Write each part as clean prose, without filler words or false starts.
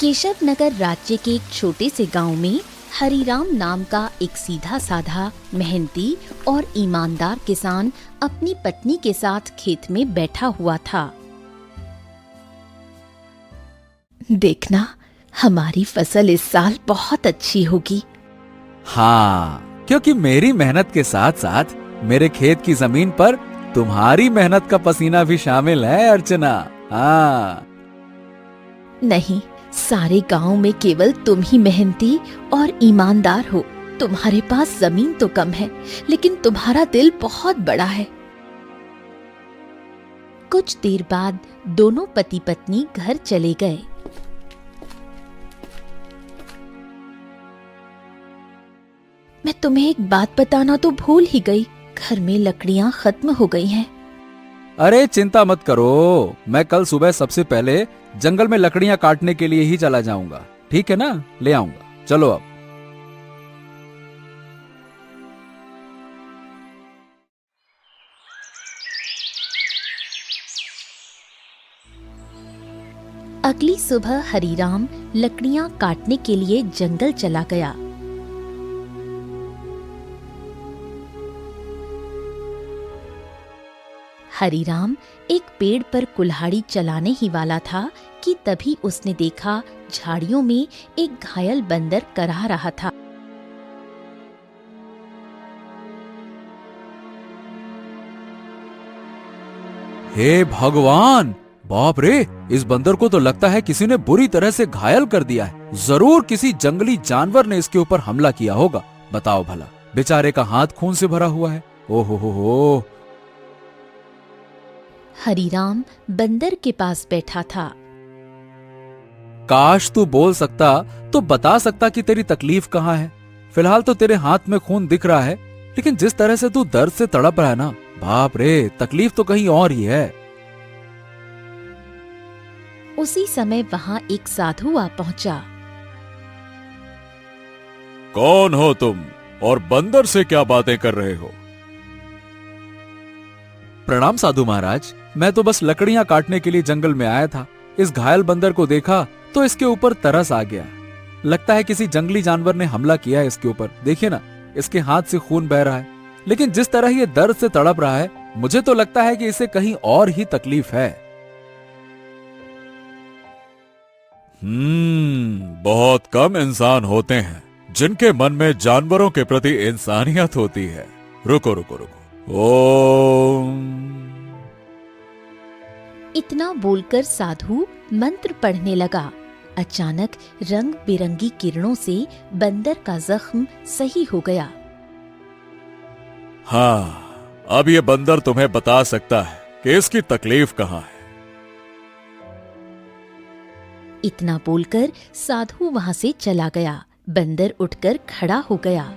केशव नगर राज्य के एक छोटे से गांव में हरिराम नाम का एक सीधा साधा, मेहनती और ईमानदार किसान अपनी पत्नी के साथ खेत में बैठा हुआ था। देखना, हमारी फसल इस साल बहुत अच्छी होगी। हाँ, क्योंकि मेरी मेहनत के साथ साथ मेरे खेत की जमीन पर तुम्हारी मेहनत का पसीना भी शामिल है अर्चना। हाँ। नहीं, सारे गांव में केवल तुम ही मेहनती और ईमानदार हो। तुम्हारे पास जमीन तो कम है, लेकिन तुम्हारा दिल बहुत बड़ा है। कुछ देर बाद दोनों पति पत्नी घर चले गए। मैं तुम्हें एक बात बताना तो भूल ही गई, घर में लकड़ियां खत्म हो गई हैं। अरे चिंता मत करो, मैं कल सुबह सबसे पहले जंगल में लकड़ियां काटने के लिए ही चला जाऊंगा। ठीक है ना, ले आऊंगा। चलो अब। अगली सुबह हरिराम लकड़ियां काटने के लिए जंगल चला गया। हरिराम एक पेड़ पर कुल्हाड़ी चलाने ही वाला था कि तभी उसने देखा झाड़ियों में एक घायल बंदर करहा रहा था। हे भगवान, बाप रे, इस बंदर को तो लगता है किसी ने बुरी तरह से घायल कर दिया है। जरूर किसी जंगली जानवर ने इसके ऊपर हमला किया होगा। बताओ भला, बेचारे का हाथ खून से भरा हुआ है। ओहो हो। हरिराम बंदर के पास बैठा था। काश तू बोल सकता तो बता सकता कि तेरी तकलीफ कहाँ है। फिलहाल तो तेरे हाथ में खून दिख रहा है, लेकिन जिस तरह से तू दर्द से तड़प रहा है ना, बाप रे, तकलीफ तो कहीं और ही है। उसी समय वहां एक साधु आ पहुंचा। कौन हो तुम और बंदर से क्या बातें कर रहे हो? प्रणाम साधु महाराज, मैं तो बस लकड़ियां काटने के लिए जंगल में आया था। इस घायल बंदर को देखा तो इसके ऊपर तरस आ गया। लगता है किसी जंगली जानवर ने हमला किया है इसके ऊपर। देखिए ना, इसके हाथ से खून बह रहा है, लेकिन जिस तरह ये दर्द से तड़प रहा है, मुझे तो लगता है कि इसे कहीं और ही तकलीफ है। बहुत कम इंसान होते हैं जिनके मन में जानवरों के प्रति इंसानियत होती है। रुको रुको रुको। ओम। इतना बोलकर साधु मंत्र पढ़ने लगा। अचानक रंग बिरंगी किरणों से बंदर का जख्म सही हो गया। हाँ, अब ये बंदर तुम्हें बता सकता है कि इसकी तकलीफ कहाँ है। इतना बोलकर साधु वहां से चला गया। बंदर उठकर खड़ा हो गया।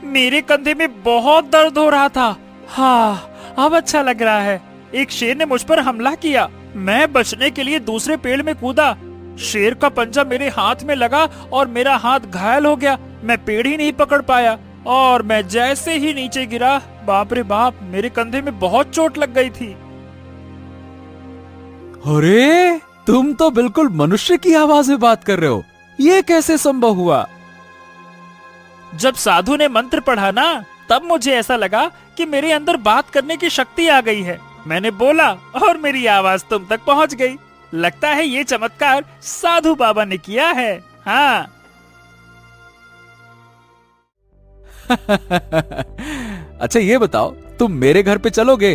मेरे कंधे में बहुत दर्द हो रहा था। हाँ, अब अच्छा लग रहा है। एक शेर ने मुझ पर हमला किया। मैं बचने के लिए दूसरे पेड़ में कूदा। शेर का पंजा मेरे हाथ में लगा और मेरा हाथ घायल हो गया। मैं पेड़ ही नहीं पकड़ पाया और मैं जैसे ही नीचे गिरा, बाप रे बाप, मेरे कंधे में बहुत चोट लग गई थी। अरे, तुम तो बिल्कुल मनुष्य की आवाज में बात कर रहे हो। ये कैसे संभव हुआ? जब साधु ने मंत्र पढ़ा ना, तब मुझे ऐसा लगा कि मेरे अंदर बात करने की शक्ति आ गई है। मैंने बोला और मेरी आवाज तुम तक पहुंच गई। लगता है ये चमत्कार साधु बाबा ने किया है। हाँ। अच्छा ये बताओ, तुम मेरे घर पे चलोगे?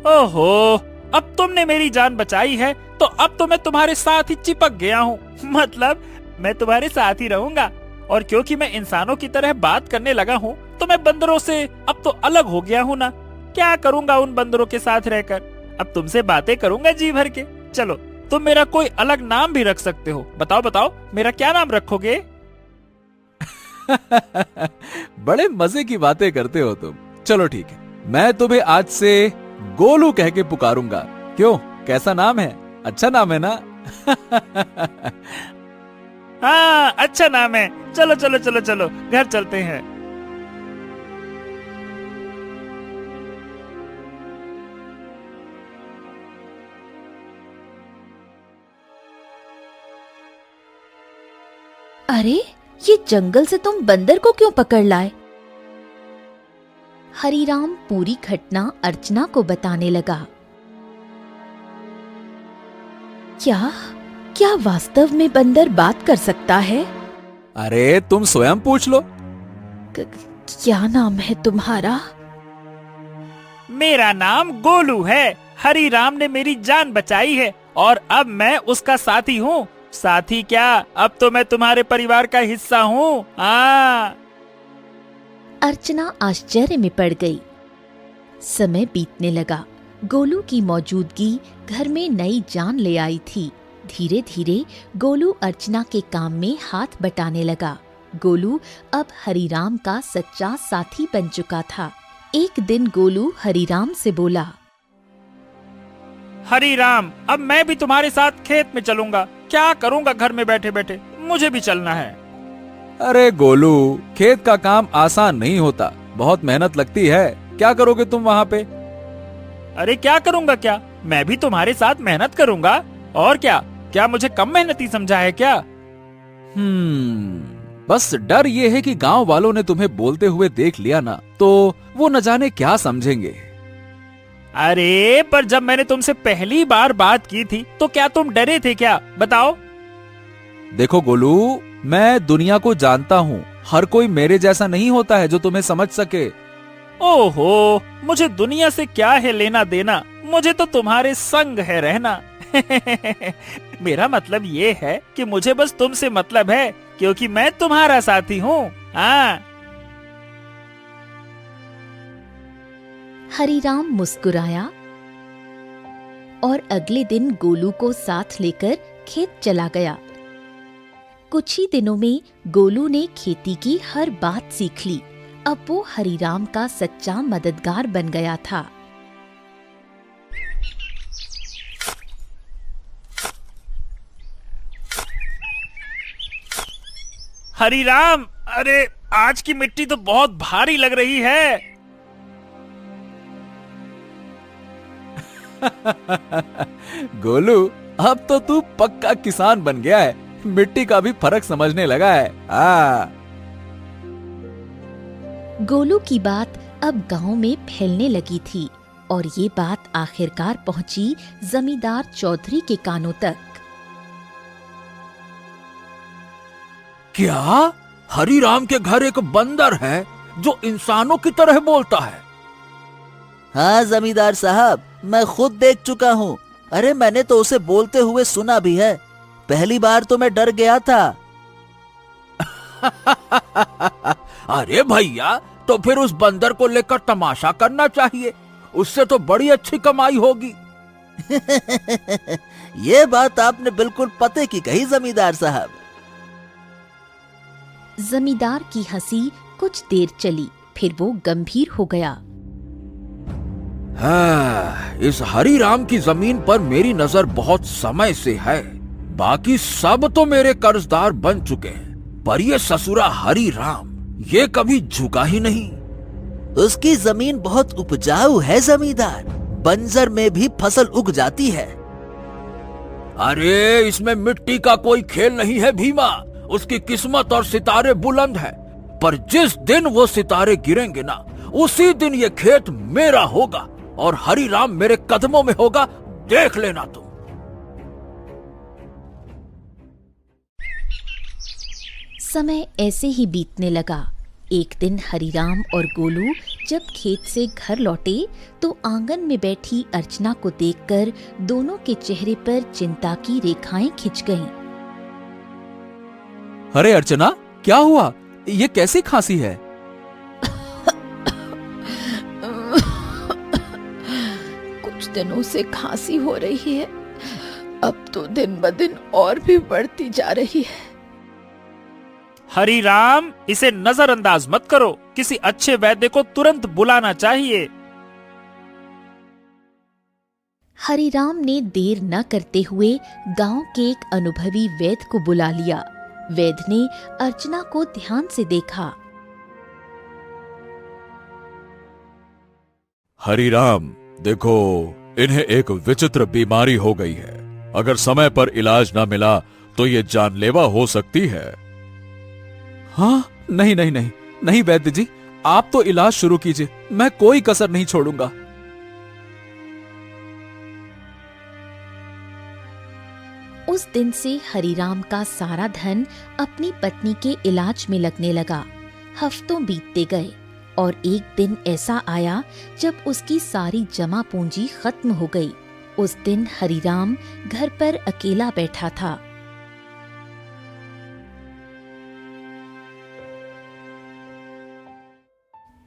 ओहो, अब तुमने मेरी जान बचाई है तो अब तो मैं तुम्हारे साथ ही चिपक गया हूँ। मतलब मैं तुम्हारे साथ ही रहूंगा। और क्योंकि मैं इंसानों की तरह बात करने लगा हूँ, तो मैं बंदरों से अब तो अलग हो गया हूँ ना। क्या करूंगा उन बंदरों के साथ रहकर? अब तुमसे बातें करूंगा जी भर के। चलो, तुम मेरा कोई अलग नाम भी रख सकते हो। बताओ बताओ, मेरा क्या नाम रखोगे? बड़े मजे की बातें करते हो तुम। चलो ठीक है, मैं तुम्हें आज से गोलू कह के पुकारूंगा। क्यों, कैसा नाम है? अच्छा नाम है ना? हाँ, अच्छा नाम है। चलो चलो चलो चलो, घर चलते हैं। अरे, ये जंगल से तुम बंदर को क्यों पकड़ लाए? हरीराम पूरी घटना अर्चना को बताने लगा। क्या क्या वास्तव में बंदर बात कर सकता है? अरे तुम स्वयं पूछ लो। क्या नाम है तुम्हारा? मेरा नाम गोलू है। हरीराम ने मेरी जान बचाई है और अब मैं उसका साथी हूँ। साथी क्या, अब तो मैं तुम्हारे परिवार का हिस्सा हूँ। अर्चना आश्चर्य में पड़ गई। समय बीतने लगा। गोलू की मौजूदगी घर में नई जान ले आई थी। धीरे धीरे गोलू अर्चना के काम में हाथ बटाने लगा। गोलू अब हरीराम का सच्चा साथी बन चुका था। एक दिन गोलू हरीराम से बोला, हरीराम, अब मैं भी तुम्हारे साथ खेत में चलूंगा। क्या करूंगा घर में बैठे बैठे, मुझे भी चलना है। अरे गोलू, खेत का काम आसान नहीं होता, बहुत मेहनत लगती है। क्या करोगे तुम वहाँ पे? अरे क्या करूंगा क्या, मैं भी तुम्हारे साथ मेहनत करूंगा। और क्या मुझे कम मेहनती समझा है क्या? बस डर ये है कि गांव वालों ने तुम्हें बोलते हुए देख लिया ना, तो वो न जाने क्या समझेंगे। अरे पर जब मैंने तुमसे पहली बार बात की थी तो क्या तुम डरे थे क्या, बताओ? देखो गोलू, मैं दुनिया को जानता हूँ। हर कोई मेरे जैसा नहीं होता है जो तुम्हें समझ सके। ओहो, मुझे दुनिया से क्या है लेना देना, मुझे तो तुम्हारे संग है रहना। मेरा मतलब ये है कि मुझे बस तुमसे मतलब है, क्योंकि मैं तुम्हारा साथी हूँ। हरीराम मुस्कुराया और अगले दिन गोलू को साथ लेकर खेत चला गया। कुछ ही दिनों में गोलू ने खेती की हर बात सीख ली। अब वो हरीराम का सच्चा मददगार बन गया था। हरीराम, अरे आज की मिट्टी तो बहुत भारी लग रही है। गोलू, अब तो तू पक्का किसान बन गया है। मिट्टी का भी फर्क समझने लगा है। गोलू की बात अब गांव में फैलने लगी थी और ये बात आखिरकार पहुंची जमींदार चौधरी के कानों तक। क्या हरीराम के घर एक बंदर है जो इंसानों की तरह बोलता है? हाँ जमींदार साहब, मैं खुद देख चुका हूँ। अरे मैंने तो उसे बोलते हुए सुना भी है। पहली बार तो मैं डर गया था। अरे भैया, तो फिर उस बंदर को लेकर तमाशा करना चाहिए, उससे तो बड़ी अच्छी कमाई होगी। ये बात आपने बिल्कुल पते की कही जमींदार साहब। जमींदार की हंसी कुछ देर चली, फिर वो गंभीर हो गया। इस हरीराम की जमीन पर मेरी नजर बहुत समय से है। बाकी सब तो मेरे कर्जदार बन चुके हैं, पर ये ससुरा हरीराम ये कभी झुका ही नहीं। उसकी जमीन बहुत उपजाऊ है जमींदार, बंजर में भी फसल उग जाती है। अरे इसमें मिट्टी का कोई खेल नहीं है भीमा। उसकी किस्मत और सितारे बुलंद है, पर जिस दिन वो सितारे गिरेंगे ना, उसी दिन ये खेत मेरा होगा और हरीराम मेरे कदमों में होगा, देख लेना तुम। समय ऐसे ही बीतने लगा। एक दिन हरीराम और गोलू जब खेत से घर लौटे तो आंगन में बैठी अर्चना को देखकर दोनों के चेहरे पर चिंता की रेखाएं खिंच गईं। अरे अर्चना, क्या हुआ? ये कैसी खांसी है? कुछ दिनों से खांसी हो रही है, अब तो दिन ब दिन और भी बढ़ती जा रही है। हरीराम, इसे नजरअंदाज मत करो, किसी अच्छे वैद्य को तुरंत बुलाना चाहिए। हरीराम ने देर न करते हुए गांव के एक अनुभवी वैद्य को बुला लिया। वैद्य ने अर्चना को ध्यान से देखा। हरीराम, देखो, इन्हें एक विचित्र बीमारी हो गई है। अगर समय पर इलाज न मिला तो ये जानलेवा हो सकती है। हाँ, नहीं नहीं नहीं नहीं वैद्य जी, आप तो इलाज शुरू कीजिए, मैं कोई कसर नहीं छोड़ूंगा। उस दिन से हरिराम का सारा धन अपनी पत्नी के इलाज में लगने लगा। हफ्तों बीतते गए और एक दिन ऐसा आया जब उसकी सारी जमा पूंजी खत्म हो गई। उस दिन हरिराम घर पर अकेला बैठा था।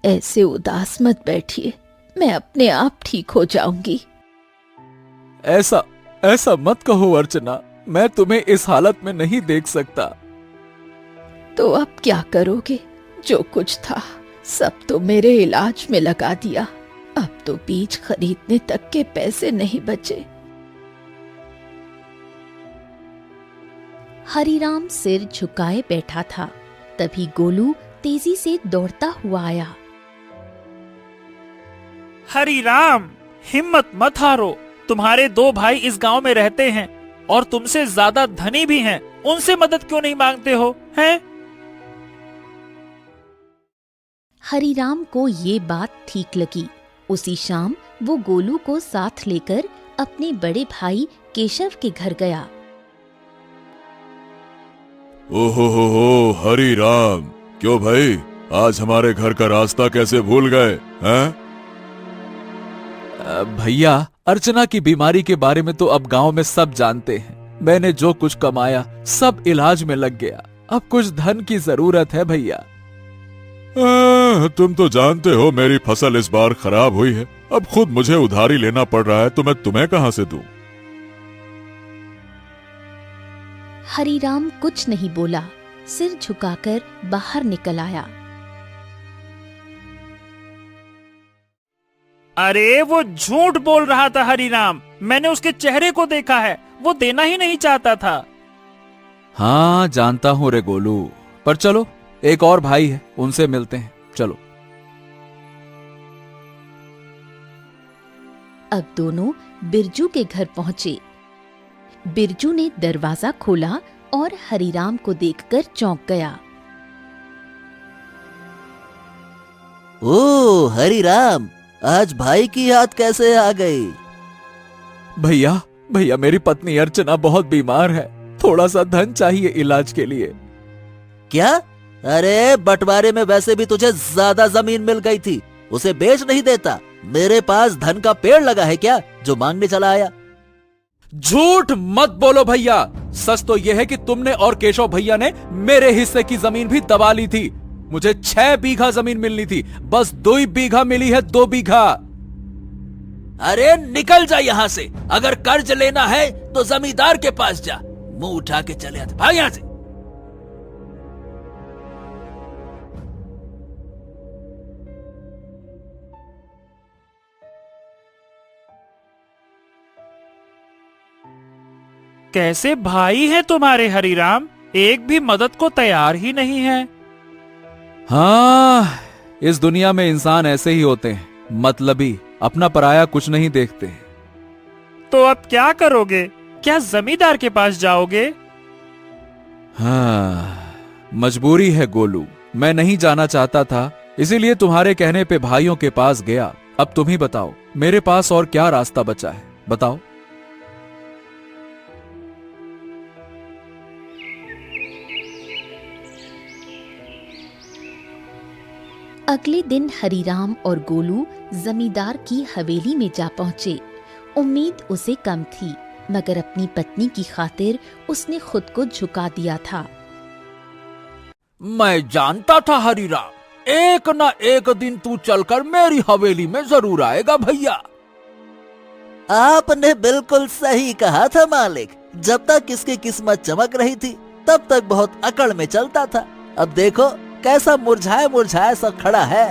ऐसे उदास मत बैठिए, मैं अपने आप ठीक हो जाऊंगी। ऐसा ऐसा मत कहो अर्चना, मैं तुम्हें इस हालत में नहीं देख सकता। तो अब क्या करोगे? जो कुछ था सब तो मेरे इलाज में लगा दिया। अब तो बीज खरीदने तक के पैसे नहीं बचे। हरिराम सिर झुकाए बैठा था। तभी गोलू तेजी से दौड़ता हुआ आया। हरिराम, हिम्मत मत हारो। तुम्हारे 2 भाई इस गांव में रहते हैं और तुमसे ज्यादा धनी भी हैं। उनसे मदद क्यों नहीं मांगते हो, हैं? हरिराम को ये बात ठीक लगी। उसी शाम वो गोलू को साथ लेकर अपने बड़े भाई केशव के घर गया। ओहो हरि राम, क्यों भाई, आज हमारे घर का रास्ता कैसे भूल गए हैं? भैया, अर्चना की बीमारी के बारे में तो अब गांव में सब जानते हैं। मैंने जो कुछ कमाया सब इलाज में लग गया। अब कुछ धन की जरूरत है भैया। तुम तो जानते हो मेरी फसल इस बार खराब हुई है। अब खुद मुझे उधारी लेना पड़ रहा है, तो मैं तुम्हें कहां से दूं? हरिराम कुछ नहीं बोला, सिर झुकाकर बाहर निकल आया। अरे वो झूठ बोल रहा था हरिराम, मैंने उसके चेहरे को देखा है, वो देना ही नहीं चाहता था। हाँ जानता हूँ रे गोलू, पर चलो एक और भाई है, उनसे मिलते हैं, चलो। अब दोनों बिरजू के घर पहुंचे। बिरजू ने दरवाजा खोला और हरिराम को देखकर चौंक गया। ओ हरिराम, आज भाई की याद कैसे आ गई? भैया भैया, मेरी पत्नी अर्चना बहुत बीमार है, थोड़ा सा धन चाहिए इलाज के लिए। क्या? अरे बंटवारे में वैसे भी तुझे ज्यादा जमीन मिल गई थी, उसे बेच नहीं देता? मेरे पास धन का पेड़ लगा है क्या जो मांगने चला आया? झूठ मत बोलो भैया, सच तो यह है कि तुमने और केशव भैया ने मेरे हिस्से की जमीन भी दबा ली थी। मुझे 6 बीघा जमीन मिलनी थी, बस 2 बीघा मिली है, 2 बीघा। अरे निकल जा यहाँ से, अगर कर्ज लेना है तो जमींदार के पास जा। मुंह उठा के चले आते, भाग यहाँ से। कैसे भाई हैं तुम्हारे हरिराम, एक भी मदद को तैयार ही नहीं है। हाँ, इस दुनिया में इंसान ऐसे ही होते हैं, मतलबी, अपना पराया कुछ नहीं देखते। तो अब क्या करोगे? क्या जमींदार के पास जाओगे? हाँ, मजबूरी है गोलू, मैं नहीं जाना चाहता था, इसीलिए तुम्हारे कहने पे भाइयों के पास गया। अब तुम ही बताओ, मेरे पास और क्या रास्ता बचा है, बताओ। अगले दिन हरिराम और गोलू जमींदार की हवेली में जा पहुंचे। उम्मीद उसे कम थी, मगर अपनी पत्नी की खातिर उसने खुद को झुका दिया था। मैं जानता था हरिराम, एक न एक दिन तू चलकर मेरी हवेली में जरूर आएगा भैया। आपने बिल्कुल सही कहा था मालिक। जब तक इसकी किस्मत चमक रही थी तब तक बहुत अकड़ में चलता था। अब देखो कैसा मुरझाया मुरझाया सा खड़ा है।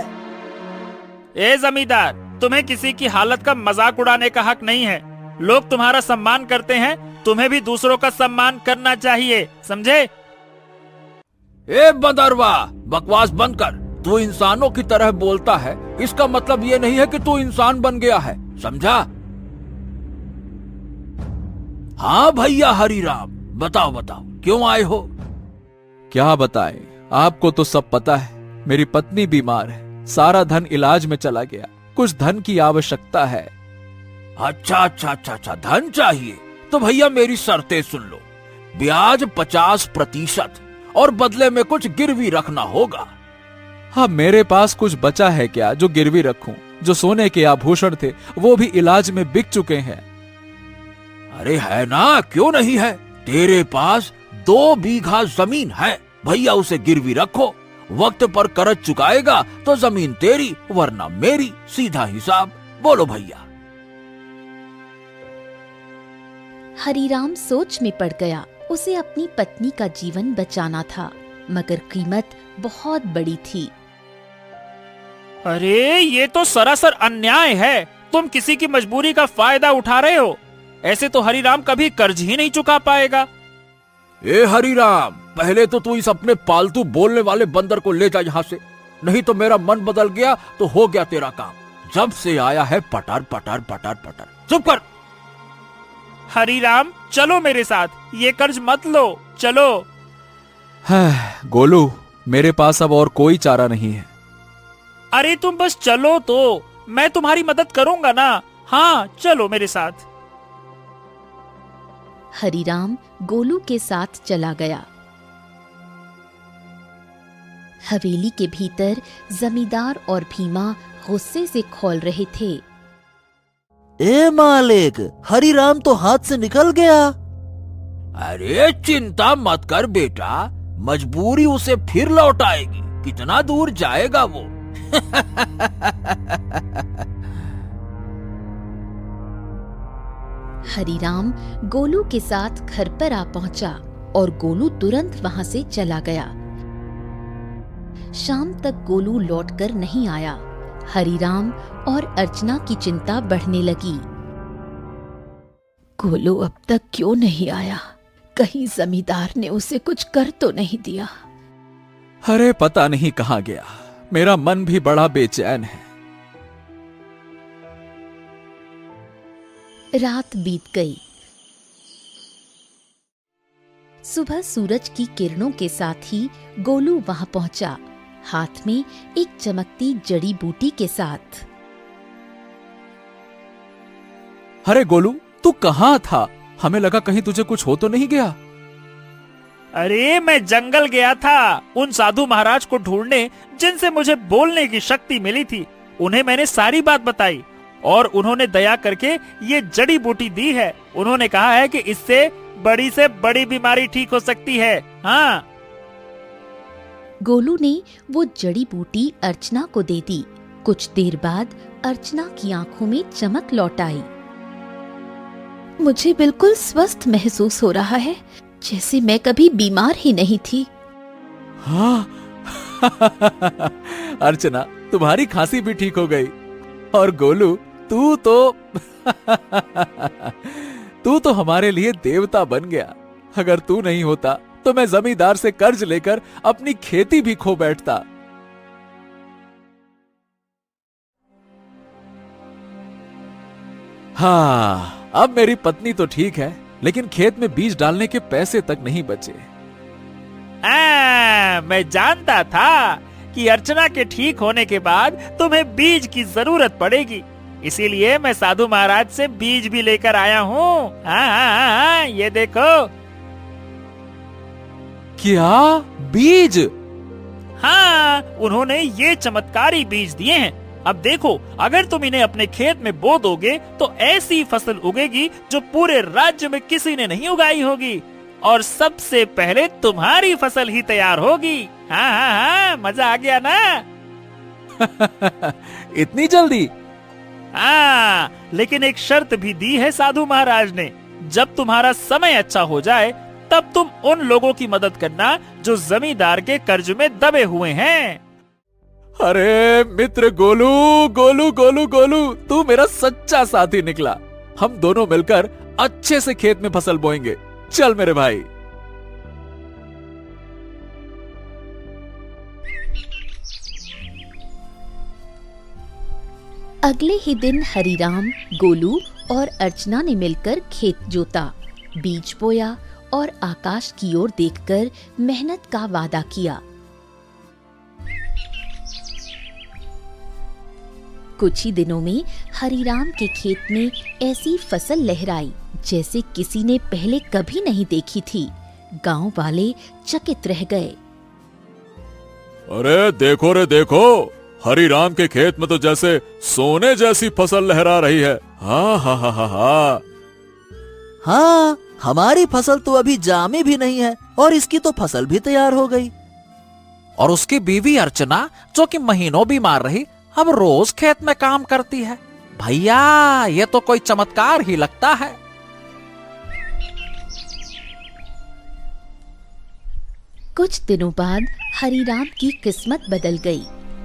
ए जमींदार, तुम्हें किसी की हालत का मजाक उड़ाने का हक नहीं है। लोग तुम्हारा सम्मान करते हैं, तुम्हें भी दूसरों का सम्मान करना चाहिए, समझे? ए बदरवा, बकवास बंद कर। तू इंसानों की तरह बोलता है, इसका मतलब ये नहीं है कि तू इंसान बन गया है, समझा? हाँ भैया हरिराम, बताओ बताओ क्यों आए हो? क्या बताएं, आपको तो सब पता है, मेरी पत्नी बीमार है, सारा धन इलाज में चला गया, कुछ धन की आवश्यकता है। अच्छा, धन चाहिए तो भैया मेरी शर्तें सुन लो। ब्याज 50% और बदले में कुछ गिरवी रखना होगा। हाँ, मेरे पास कुछ बचा है क्या जो गिरवी रखूं? जो सोने के आभूषण थे वो भी इलाज में बिक चुके हैं। अरे है ना, क्यों नहीं है? तेरे पास 2 बीघा जमीन है, भैया उसे गिरवी रखो। वक्त पर कर्ज चुकाएगा तो जमीन तेरी वरना मेरी, सीधा हिसाब। बोलो भैया। हरीराम सोच में पड़ गया। उसे अपनी पत्नी का जीवन बचाना था, मगर कीमत बहुत बड़ी थी। अरे ये तो सरासर अन्याय है। तुम किसी की मजबूरी का फायदा उठा रहे हो। ऐसे तो हरीराम कभी कर्ज ही नहीं चुका पाएगा। ए हरीराम, पहले तो तू इस अपने पालतू बोलने वाले बंदर को ले जा यहाँ से, नहीं तो मेरा मन बदल गया तो हो गया तेरा काम। जब से आया है पटर पटर पटर पटर। चुप कर। हरीराम चलो मेरे साथ, ये कर्ज मत लो, चलो। गोलू, मेरे पास अब और कोई चारा नहीं है। अरे तुम बस चलो तो, मैं तुम्हारी मदद करूंगा ना। हाँ चलो मेरे साथ। हरीराम गोलू के साथ चला गया। हवेली के भीतर जमींदार और भीमा गुस्से से खौल रहे थे। ए मालिक, हरीराम तो हाथ से निकल गया। अरे चिंता मत कर बेटा, मजबूरी उसे फिर लौट आएगी। कितना दूर जाएगा वो? हरीराम गोलू के साथ घर पर आ पहुंचा और गोलू तुरंत वहां से चला गया। शाम तक गोलू लौटकर नहीं आया। हरीराम और अर्चना की चिंता बढ़ने लगी। गोलू अब तक क्यों नहीं आया? कहीं जमींदार ने उसे कुछ कर तो नहीं दिया? अरे पता नहीं कहाँ गया। मेरा मन भी बड़ा बेचैन है। रात बीत गई। सुबह सूरज की किरणों के साथ ही गोलू वहां पहुंचा, हाथ में एक चमकती जड़ी बूटी के साथ। अरे गोलू, तू कहाँ था? हमें लगा कहीं तुझे कुछ हो तो नहीं गया। अरे मैं जंगल गया था उन साधु महाराज को ढूंढने जिनसे मुझे बोलने की शक्ति मिली थी। उन्हें मैंने सारी बात बताई और उन्होंने दया करके ये जड़ी बूटी दी है। उन्होंने कहा है कि इससे से बड़ी बीमारी ठीक हो सकती है। हाँ। गोलू ने वो जड़ी बूटी अर्चना को दे दी। कुछ देर बाद अर्चना की आंखों में चमक लौट आई। मुझे बिल्कुल स्वस्थ महसूस हो रहा है, जैसे मैं कभी बीमार ही नहीं थी। हाँ। अर्चना, तुम्हारी खांसी भी ठीक हो गई। और गोलू, तू तो हमारे लिए देवता बन गया। अगर तू नहीं होता तो मैं जमींदार से कर्ज लेकर अपनी खेती भी खो बैठता। हाँ, अब मेरी पत्नी तो ठीक है, लेकिन खेत में बीज डालने के पैसे तक नहीं बचे। मैं जानता था कि अर्चना के ठीक होने के बाद तुम्हें बीज की जरूरत पड़ेगी, इसीलिए मैं साधु महाराज से बीज भी लेकर आया हूँ। हाँ, ये देखो। क्या बीज? हाँ, उन्होंने ये चमत्कारी बीज दिए हैं। अब देखो, अगर तुम इन्हें अपने खेत में बो दोगे तो ऐसी फसल उगेगी जो पूरे राज्य में किसी ने नहीं उगाई होगी, और सबसे पहले तुम्हारी फसल ही तैयार होगी। हाँ, मजा आ गया ना? इतनी जल्दी? हाँ, लेकिन एक शर्त भी दी है साधु महाराज ने। जब तुम्हारा समय अच्छा हो जाए तब तुम उन लोगों की मदद करना जो जमींदार के कर्ज में दबे हुए हैं। अरे मित्र गोलू, गोलू गोलू गोलू, तू मेरा सच्चा साथी निकला। हम दोनों मिलकर अच्छे से खेत में फसल बोएंगे। चल मेरे भाई। अगले ही दिन हरीराम, गोलू और अर्चना ने मिलकर खेत जोता, बीज बोया और आकाश की ओर देखकर मेहनत का वादा किया। कुछ ही दिनों में हरीराम के खेत में ऐसी फसल लहराई जैसे किसी ने पहले कभी नहीं देखी थी। गांव वाले चकित रह गए। अरे देखो रे देखो, हरिराम के खेत में तो जैसे सोने जैसी फसल लहरा रही है। हाँ हाँ हाँ हाँ हाँ। हाँ, हमारी फसल तो अभी जामी भी नहीं है और इसकी तो फसल भी तैयार हो गई। और उसकी बीवी अर्चना, जो कि महीनों बीमार रही, अब रोज खेत में काम करती है। भैया, ये तो कोई चमत्कार ही लगता है। कुछ दिनों बाद हरीराम की किस्मत बदल गई।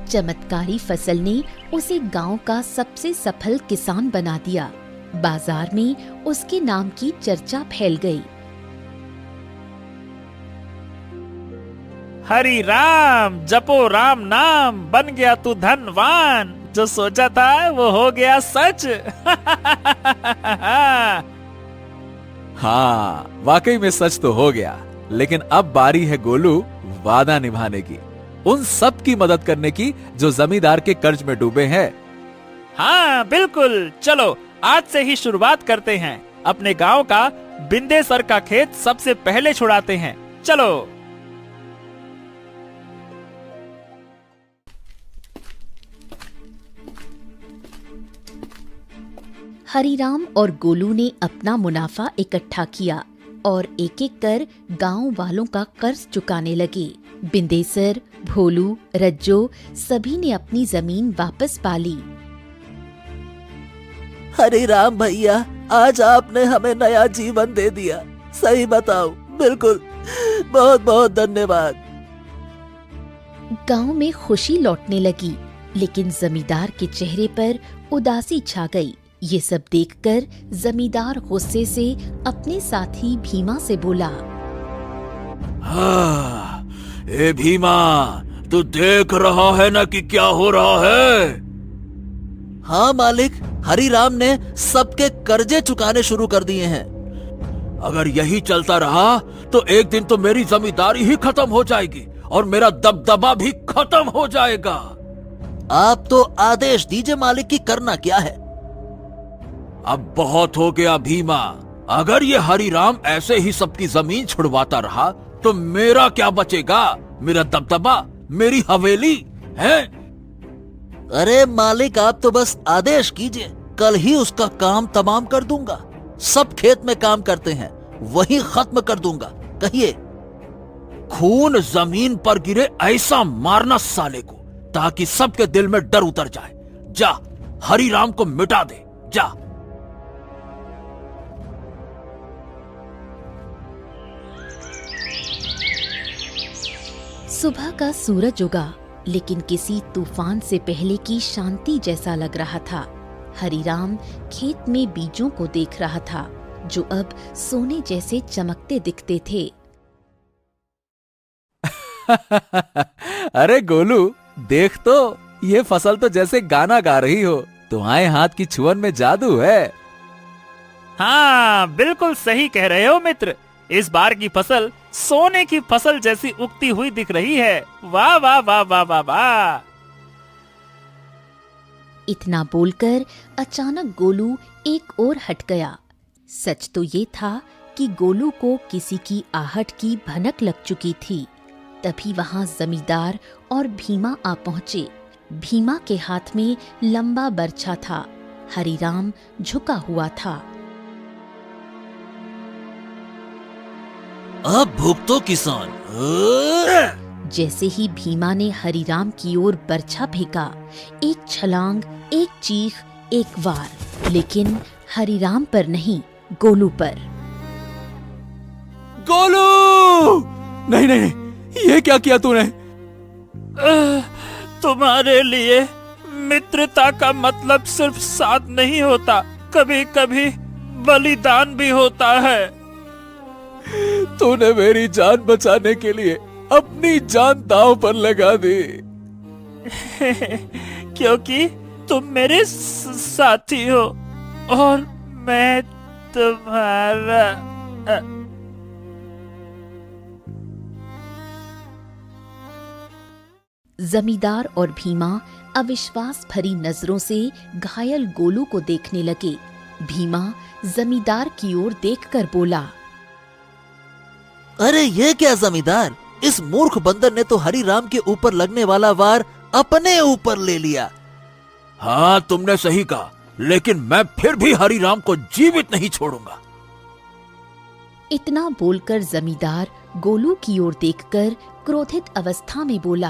चमत्कारी फसल ने उसे गांव का सबसे सफल किसान बना दिया। बाजार में उसके नाम की चर्चा फैल गई। हरि राम जपो राम नाम, बन गया तू धनवान। जो सोचा था वो हो गया सच। हाँ, वाकई में सच तो हो गया। लेकिन अब बारी है गोलू वादा निभाने की, उन सब की मदद करने की जो जमींदार के कर्ज में डूबे हैं। हाँ बिल्कुल, चलो आज से ही शुरुआत करते हैं। अपने गांव का बिंदेसर का खेत सबसे पहले छुड़ाते हैं। चलो। हरीराम और गोलू ने अपना मुनाफा इकट्ठा किया और एक एक कर गांव वालों का कर्ज चुकाने लगे। बिंदेसर, भोलू, रज्जो सभी ने अपनी जमीन वापस पा ली। हरिराम भैया, आज आपने हमें नया जीवन दे दिया। सही बताओ, बिल्कुल, बहुत बहुत धन्यवाद। गांव में खुशी लौटने लगी, लेकिन जमींदार के चेहरे पर उदासी छा गई। ये सब देखकर जमींदार गुस्से से अपने साथी भीमा से बोला, हाँ, ए भीमा, तू देख रहा है ना कि क्या हो रहा है? हाँ मालिक, हरिराम ने सबके कर्जे चुकाने शुरू कर दिए हैं। अगर यही चलता रहा तो एक दिन तो मेरी जमींदारी ही खत्म हो जाएगी और मेरा दबदबा भी खत्म हो जाएगा। आप तो आदेश दीजिए मालिक की करना क्या है। अब बहुत हो गया भीमा। अगर ये हरिराम ऐसे ही सबकी जमीन छुड़वाता रहा तो मेरा क्या बचेगा? मेरा दबदबा, मेरी हवेली है। अरे मालिक, आप तो बस आदेश कीजिए, कल ही उसका काम तमाम कर दूंगा। सब खेत में काम करते हैं, वही खत्म कर दूंगा। कहिए। खून जमीन पर गिरे ऐसा मारना साले को, ताकि सबके दिल में डर उतर जाए। जा, हरिराम को मिटा दे, जा। सुबह का सूरज उगा, लेकिन किसी तूफान से पहले की शांति जैसा लग रहा था। हरिराम खेत में बीजों को देख रहा था, जो अब सोने जैसे चमकते दिखते थे। अरे गोलू, देख तो, ये फसल तो जैसे गाना गा रही हो। तुम्हारे हाथ की छुअन में जादू है। हाँ बिल्कुल सही कह रहे हो मित्र। इस बार की फसल सोने की फसल जैसी उगती हुई दिख रही है। वाह वाह वाह वाह वाह वाह। इतना बोलकर अचानक गोलू एक ओर हट गया। सच तो ये था कि गोलू को किसी की आहट की भनक लग चुकी थी। तभी वहां जमींदार और भीमा आ पहुंचे। भीमा के हाथ में लंबा बर्छा था। हरिराम झुका हुआ था। अब भुगतो किसान। जैसे ही भीमा ने हरिराम की ओर बर्छा फेंका, एक छलांग, एक चीख, एक वार, लेकिन हरिराम पर नहीं, गोलू पर। गोलू! नहीं नहीं नहीं, ये क्या किया तूने? तुम्हारे लिए मित्रता का मतलब सिर्फ साथ नहीं होता, कभी कभी बलिदान भी होता है। तूने मेरी जान बचाने के लिए अपनी जान दांव पर लगा दी। क्योंकि तुम मेरे साथी हो और मैं तुम्हारा। जमींदार और भीमा अविश्वास भरी नजरों से घायल गोलू को देखने लगे। भीमा जमींदार की ओर देखकर बोला, अरे ये क्या जमींदार, इस मूर्ख बंदर ने तो हरिराम के ऊपर लगने वाला वार अपने ऊपर ले लिया। हाँ, तुमने सही कहा, लेकिन मैं फिर भी हरिराम को जीवित नहीं छोड़ूंगा। इतना बोलकर जमींदार गोलू की ओर देखकर क्रोधित अवस्था में बोला,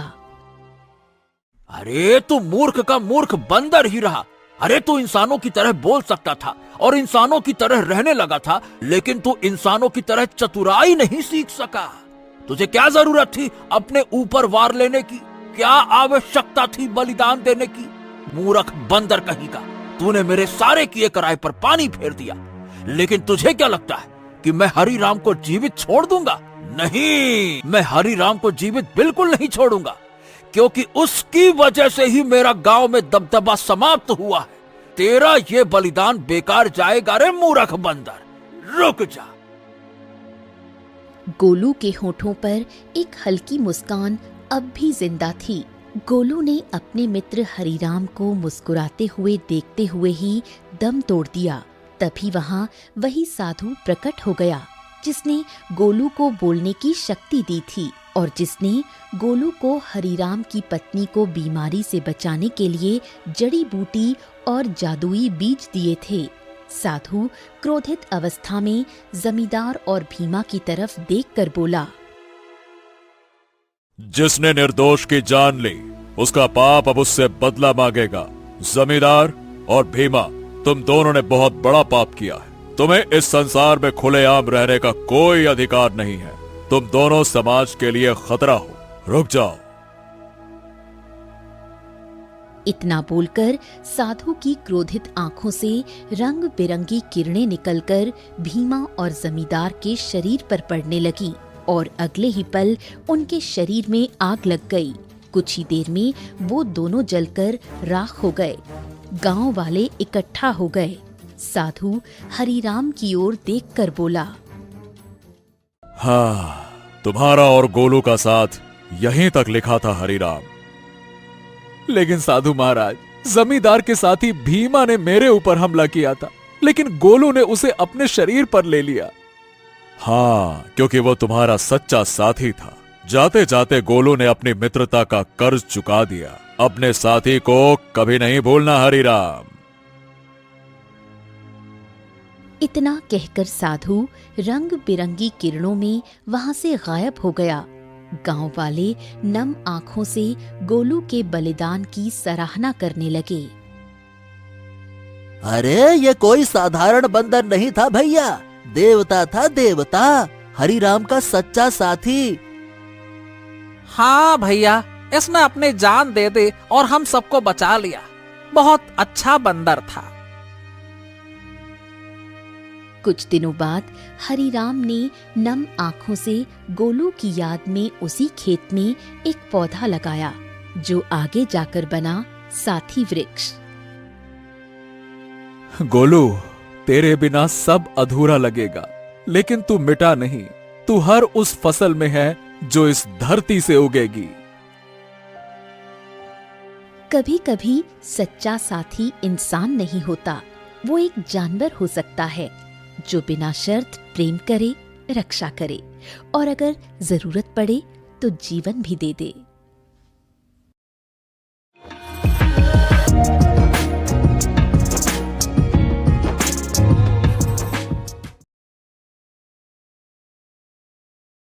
अरे तू मूर्ख का मूर्ख बंदर ही रहा। अरे तू इंसानों की तरह बोल सकता था और इंसानों की तरह रहने लगा था, लेकिन तू इंसानों की तरह चतुराई नहीं सीख सका। तुझे क्या जरूरत थी अपने ऊपर वार लेने की? क्या आवश्यकता थी बलिदान देने की? मूर्ख बंदर कहीं का, तूने मेरे सारे किए कराए पर पानी फेर दिया। लेकिन तुझे क्या लगता है कि मैं हरिराम को जीवित छोड़ दूंगा? नहीं, मैं हरिराम को जीवित बिल्कुल नहीं छोड़ूंगा, क्योंकि उसकी वजह से ही मेरा गांव में दबदबा समाप्त हुआ है। तेरा ये बलिदान बेकार जाएगा रे मूर्ख बंदर, रुक जा। गोलू के होठों पर एक हल्की मुस्कान अब भी जिंदा थी। गोलू ने अपने मित्र हरिराम को मुस्कुराते हुए देखते हुए ही दम तोड़ दिया। तभी वहां वही साधु प्रकट हो गया जिसने गोलू को बोलने की शक्ति दी थी और जिसने गोलू को हरिराम की पत्नी को बीमारी से बचाने के लिए जड़ी बूटी और जादुई बीज दिए थे। साधु क्रोधित अवस्था में जमींदार और भीमा की तरफ देखकर बोला, जिसने निर्दोष की जान ली, उसका पाप अब उससे बदला मांगेगा। जमींदार और भीमा, तुम दोनों ने बहुत बड़ा पाप किया है। तुम्हें इस संसार में खुलेआम रहने का कोई अधिकार नहीं है। तुम दोनों समाज के लिए खतरा हो। रुक जाओ। इतना बोलकर साधु की क्रोधित आंखों से रंग बिरंगी किरणें निकलकर भीमा और जमींदार के शरीर पर पड़ने लगी और अगले ही पल उनके शरीर में आग लग गई। कुछ ही देर में वो दोनों जलकर राख हो गए। गांव वाले इकट्ठा हो गए। साधु हरिराम की ओर देखकर बोला, हाँ, तुम्हारा और गोलू का साथ यहीं तक लिखा था हरिराम। लेकिन साधु महाराज, जमींदार के साथी भीमा ने मेरे ऊपर हमला किया था, लेकिन गोलू ने उसे अपने शरीर पर ले लिया। हाँ, क्योंकि वो तुम्हारा सच्चा साथी था। जाते जाते गोलू ने अपनी मित्रता का कर्ज चुका दिया। अपने साथी को कभी नहीं भूलना हरिराम। इतना कहकर साधु रंग बिरंगी किरणों में वहां से गायब हो गया। गांव वाले नम आंखों से गोलू के बलिदान की सराहना करने लगे। अरे ये कोई साधारण बंदर नहीं था भैया, देवता था, देवता, हरिराम का सच्चा साथी। हाँ भैया, इसने अपनी जान दे दी और हम सबको बचा लिया। बहुत अच्छा बंदर था। कुछ दिनों बाद हरिराम ने नम आंखों से गोलू की याद में उसी खेत में एक पौधा लगाया जो आगे जाकर बना साथी वृक्ष। गोलू, तेरे बिना सब अधूरा लगेगा, लेकिन तू मिटा नहीं। तू हर उस फसल में है जो इस धरती से उगेगी। कभी कभी सच्चा साथी इंसान नहीं होता, वो एक जानवर हो सकता है जो बिना शर्त प्रेम करे, रक्षा करे और अगर जरूरत पड़े तो जीवन भी दे दे।